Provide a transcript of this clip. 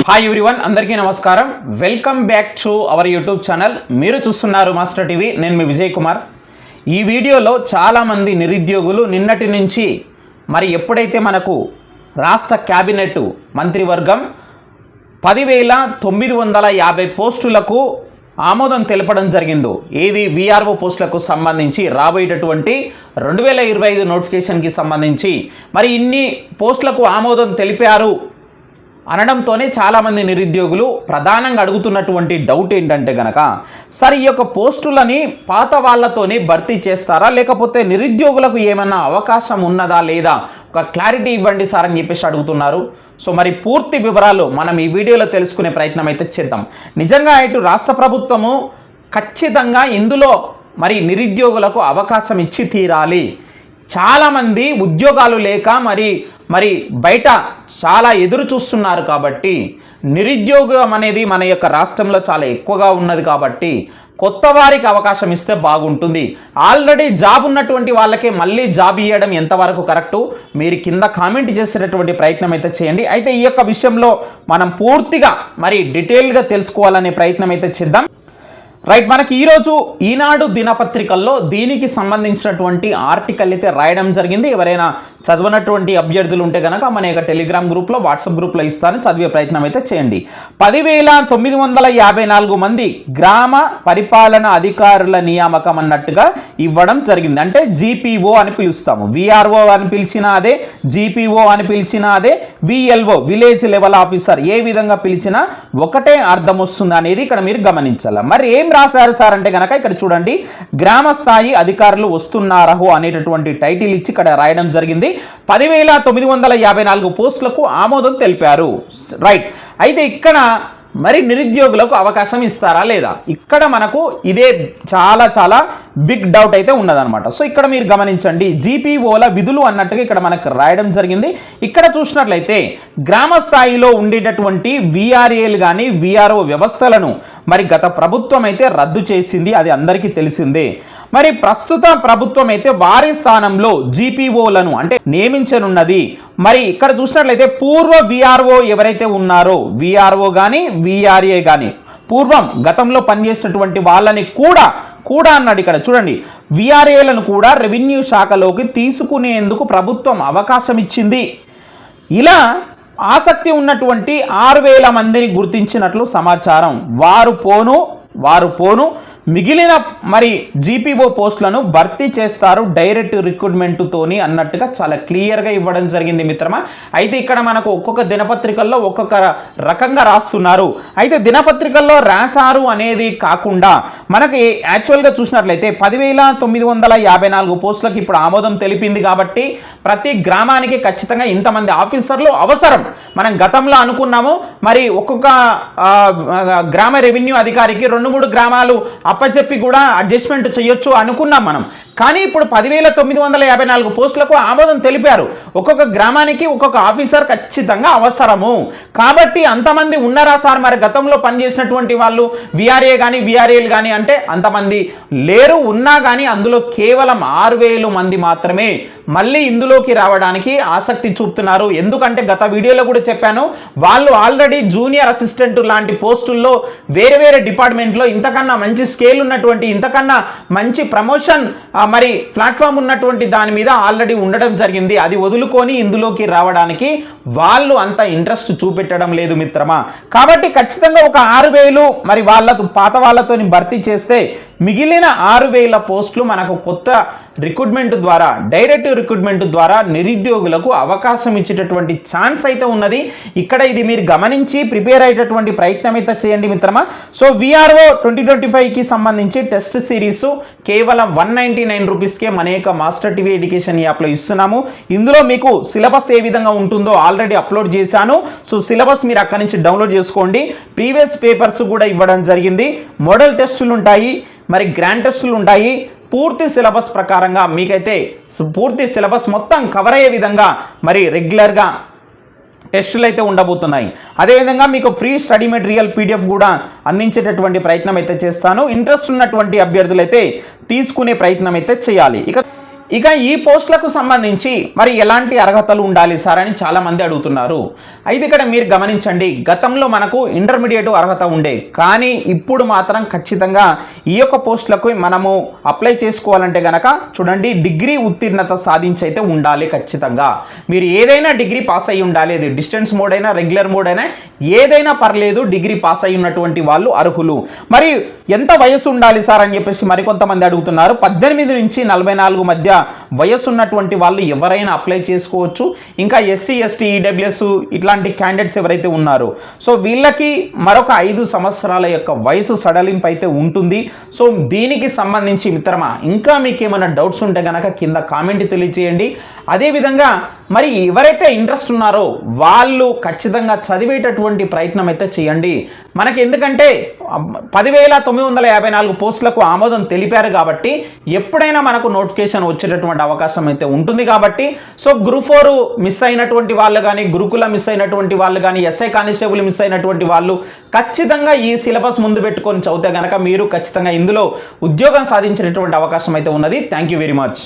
Hi everyone, అందరికీ నమస్కారం. Welcome back to our YouTube channel. మీరు చూస్తున్నారు మాస్టర్ టీవీ. నేను మీ విజయ్ కుమార్. ఈ వీడియోలో చాలామంది నిరుద్యోగులు నిన్నటి నుంచి ఎప్పుడైతే మనకు రాష్ట్ర క్యాబినెట్ మంత్రివర్గం 10,950 పోస్టులకు ఆమోదం తెలపడం జరిగిందో, ఏది వీఆర్ఓ పోస్టులకు సంబంధించి రాబోయేటటువంటి 2025 నోటిఫికేషన్కి సంబంధించి ఇన్ని పోస్టులకు ఆమోదం తెలిపారు అనడంతోనే చాలామంది నిరుద్యోగులు ప్రధానంగా అడుగుతున్నటువంటి డౌట్ ఏంటంటే గనక, సరే ఈ యొక్క పోస్టులని పాత వాళ్ళతోనే భర్తీ చేస్తారా, లేకపోతే నిరుద్యోగులకు ఏమైనా అవకాశం ఉన్నదా లేదా, ఒక క్లారిటీ ఇవ్వండి సార్ అని చెప్పేసి అడుగుతున్నారు. సో పూర్తి వివరాలు మనం ఈ వీడియోలో తెలుసుకునే ప్రయత్నం అయితే చేద్దాం. నిజంగా ఇటు రాష్ట్ర ప్రభుత్వము ఖచ్చితంగా ఇందులో నిరుద్యోగులకు అవకాశం ఇచ్చి తీరాలి. చాలామంది ఉద్యోగాలు లేక మరి బయట చాలా ఎదురు చూస్తున్నారు కాబట్టి, నిరుద్యోగం అనేది మన యొక్క రాష్ట్రంలో చాలా ఎక్కువగా ఉన్నది కాబట్టి కొత్త వారికి అవకాశం ఇస్తే బాగుంటుంది. ఆల్రెడీ జాబ్ ఉన్నటువంటి వాళ్ళకే మళ్ళీ జాబ్ ఇవ్వడం ఎంతవరకు కరెక్టు, మీరు కింద కామెంట్ చేసేటటువంటి ప్రయత్నం అయితే చేయండి. అయితే ఈ యొక్క విషయంలో మనం పూర్తిగా డీటెయిల్గా తెలుసుకోవాలనే ప్రయత్నం అయితే చేద్దాం. రైట్, మనకి ఈరోజు ఈనాడు దినపత్రికల్లో దీనికి సంబంధించినటువంటి ఆర్టికల్ అయితే రాయడం జరిగింది. ఎవరైనా చదవనటువంటి అభ్యర్థులు ఉంటే కనుక మన యొక్క టెలిగ్రామ్ గ్రూప్లో, వాట్సాప్ గ్రూప్లో ఇస్తాను, చదివే ప్రయత్నం అయితే చేయండి. 10,954 మంది గ్రామ పరిపాలన అధికారుల నియామకం అన్నట్టుగా ఇవ్వడం జరిగింది. అంటే జీపీఓ అని పిలుస్తాము, విఆర్ఓ అని పిలిచినా అదే, జీపీఓ అని పిలిచినా అదే, విఎల్ఓ విలేజ్ లెవెల్ ఆఫీసర్ ఏ విధంగా పిలిచినా ఒకటే అర్థం వస్తుంది అనేది ఇక్కడ మీరు గమనించాలి. ఏం రాశారు సార్ అంటే గనక ఇక్కడ చూడండి, గ్రామ స్థాయి అధికారులు వస్తున్నారహో అనేటటువంటి టైటిల్ ఇచ్చి ఇక్కడ రాయడం జరిగింది. 10,954 పోస్టులకు ఆమోదం తెలిపారు. రైట్, అయితే ఇక్కడ నిరుద్యోగులకు అవకాశం ఇస్తారా లేదా, ఇక్కడ మనకు ఇదే చాలా బిగ్ డౌట్ అయితే ఉన్నదనమాట. సో ఇక్కడ మీరు గమనించండి, జీపీఓల విధులు అన్నట్టుగా ఇక్కడ మనకు రాయడం జరిగింది. ఇక్కడ చూసినట్లయితే గ్రామ స్థాయిలో ఉండేటటువంటి విఆర్ఏలు కానీ విఆర్ఓ వ్యవస్థలను గత ప్రభుత్వం అయితే రద్దు చేసింది, అది అందరికీ తెలిసిందే. ప్రస్తుత ప్రభుత్వం అయితే వారి స్థానంలో జీపీఓలను అంటే నియమించనున్నది. ఇక్కడ చూసినట్లయితే పూర్వ విఆర్ఓ ఎవరైతే ఉన్నారో, విఆర్ఓ కానీ విఆర్ఏ కానీ పూర్వం గతంలో పనిచేసినటువంటి వాళ్ళని కూడా అన్నాడు. ఇక్కడ చూడండి, విఆర్ఏలను కూడా రెవెన్యూ శాఖలోకి తీసుకునేందుకు ప్రభుత్వం అవకాశం ఇచ్చింది. ఇలా ఆసక్తి ఉన్నటువంటి 6,000 మందిని గుర్తించినట్లు సమాచారం. వారు పోను మిగిలిన జీపీఓ పోస్టులను భర్తీ చేస్తారు డైరెక్ట్ రిక్రూట్మెంట్తోని అన్నట్టుగా చాలా క్లియర్గా ఇవ్వడం జరిగింది మిత్రమా. అయితే ఇక్కడ మనకు ఒక్కొక్క దినపత్రికల్లో ఒక్కొక్క రకంగా రాస్తున్నారు. అయితే దినపత్రికల్లో రాశారు అనేది కాకుండా మనకి యాక్చువల్గా చూసినట్లయితే 10,954 పోస్టులకు ఇప్పుడు ఆమోదం తెలిపింది కాబట్టి ప్రతి గ్రామానికి ఖచ్చితంగా ఇంతమంది ఆఫీసర్లు అవసరం. మనం గతంలో అనుకున్నాము, ఒక్కొక్క గ్రామ రెవెన్యూ అధికారికి 2-3 గ్రామాలు అప్పచెప్పి కూడా అడ్జస్ట్మెంట్ చేయొచ్చు అనుకున్నాం మనం. కానీ ఇప్పుడు 10,954 పోస్టులకు ఆమోదం తెలిపారు. ఒక్కొక్క గ్రామానికి ఒక్కొక్క ఆఫీసర్ ఖచ్చితంగా అవసరము. కాబట్టి అంతమంది ఉన్నారా సార్, గతంలో పనిచేసినటువంటి వాళ్ళు విఆర్ఏ కానీ విఆర్ఏలు కానీ అంటే అంతమంది లేరు. ఉన్నా కానీ అందులో కేవలం 6,000 మంది మాత్రమే మళ్ళీ ఇందులోకి రావడానికి ఆసక్తి చూపుతున్నారు. ఎందుకంటే గత వీడియోలో కూడా చెప్పాను, వాళ్ళు ఆల్రెడీ జూనియర్ అసిస్టెంట్ లాంటి పోస్టుల్లో వేరే డిపార్ట్మెంట్లో ఇంతకన్నా మంచి స్కేల్ ఉన్నటువంటి, ఇంతకన్నా మంచి ప్రమోషన్ ప్లాట్ఫామ్ ఉన్నటువంటి దాని మీద ఆల్రెడీ ఉండడం జరిగింది. అది వదులుకొని ఇందులోకి రావడానికి వాళ్ళు అంత ఇంట్రెస్ట్ చూపెట్టడం లేదు మిత్రమా. కాబట్టి ఖచ్చితంగా ఒక 6,000 వాళ్ళతో పాత వాళ్ళతో భర్తీ చేస్తే మిగిలిన 6,000 పోస్టులు మనకు కొత్త రిక్రూట్మెంట్ ద్వారా, డైరెక్ట్ రిక్రూట్మెంట్ ద్వారా నిరుద్యోగులకు అవకాశం ఇచ్చేటటువంటి ఛాన్స్ అయితే ఉన్నది. ఇక్కడ ఇది మీరు గమనించి ప్రిపేర్ అయ్యేటటువంటి ప్రయత్నం అయితే చేయండి మిత్రమా. సో విఆర్ఓ 2025కి సంబంధించి టెస్ట్ సిరీస్ కేవలం 199 రూపీస్కే మన యొక్క మాస్టర్ టీవీ ఎడ్యుకేషన్ యాప్లో ఇస్తున్నాము. ఇందులో మీకు సిలబస్ ఏ విధంగా ఉంటుందో ఆల్రెడీ అప్లోడ్ చేశాను. సో సిలబస్ మీరు అక్కడి నుంచి డౌన్లోడ్ చేసుకోండి. ప్రీవియస్ పేపర్స్ కూడా ఇవ్వడం జరిగింది. మోడల్ టెస్టులు ఉంటాయి, గ్రాండ్ టెస్టులు ఉంటాయి. పూర్తి సిలబస్ ప్రకారంగా మీకైతే పూర్తి సిలబస్ మొత్తం కవర్ అయ్యే విధంగా రెగ్యులర్గా టెస్టులు అయితే ఉండబోతున్నాయి. అదేవిధంగా మీకు ఫ్రీ స్టడీ మెటీరియల్ పీడిఎఫ్ కూడా అందించేటటువంటి ప్రయత్నం అయితే చేస్తాను. ఇంట్రెస్ట్ ఉన్నటువంటి అభ్యర్థులైతే తీసుకునే ప్రయత్నం అయితే చేయాలి. ఇక ఈ పోస్టులకు సంబంధించి మరి ఎలాంటి అర్హతలు ఉండాలి సార్ అని చాలామంది అడుగుతున్నారు. అయితే ఇక్కడ మీరు గమనించండి, గతంలో మనకు ఇంటర్మీడియట్ అర్హత ఉండే, కానీ ఇప్పుడు మాత్రం ఖచ్చితంగా ఈ యొక్క పోస్టులకు మనము అప్లై చేసుకోవాలంటే గనక చూడండి, డిగ్రీ ఉత్తీర్ణత సాధించి అయితే ఉండాలి. ఖచ్చితంగా మీరు ఏదైనా డిగ్రీ పాస్ అయ్యి ఉండాలి. అది డిస్టెన్స్ మోడ్ అయినా రెగ్యులర్ మోడ్ అయినా ఏదైనా పర్లేదు, డిగ్రీ పాస్ అయ్యి ఉన్నటువంటి వాళ్ళు అర్హులు. మరి ఎంత వయసు ఉండాలి సార్ అని చెప్పేసి మరికొంతమంది అడుగుతున్నారు. 18 నుంచి 44 మధ్య వయసు ఉన్నటువంటి వాళ్ళు ఎవరైనా అప్లై చేసుకోవచ్చు. ఇంకా ఎస్సీ ఎస్టీ ఈడబ్ల్యూఎస్ ఇట్లాంటి క్యాండిడేట్స్ ఎవరైతే ఉన్నారో సో వీళ్ళకి మరొక 5 సంవత్సరాల యొక్క వయసు సడలింపు అయితే ఉంటుంది. సో దీనికి సంబంధించి మిత్రమా ఇంకా మీకు ఏమైనా డౌట్స్ ఉంటే కనుక కింద కామెంట్ తెలియజేయండి. అదేవిధంగా మరి ఎవరైతే ఇంట్రెస్ట్ ఉన్నారో వాళ్ళు ఖచ్చితంగా చదివేటటువంటి ప్రయత్నం అయితే చేయండి. మనకి ఎందుకంటే 10,954 పోస్టులకు ఆమోదం తెలిపారు కాబట్టి ఎప్పుడైనా మనకు నోటిఫికేషన్ వచ్చేటటువంటి అవకాశం అయితే ఉంటుంది. కాబట్టి సో గ్రూప్ 4 మిస్ అయినటువంటి వాళ్ళు కానీ, గురుకుల మిస్ అయినటువంటి వాళ్ళు కానీ, ఎస్ఐ కానిస్టేబుల్ మిస్ అయినటువంటి వాళ్ళు ఖచ్చితంగా ఈ సిలబస్ ముందు పెట్టుకొని చదివితే కనుక మీరు ఖచ్చితంగా ఇందులో ఉద్యోగం సాధించేటటువంటి అవకాశం అయితే ఉన్నది. Thank you very much.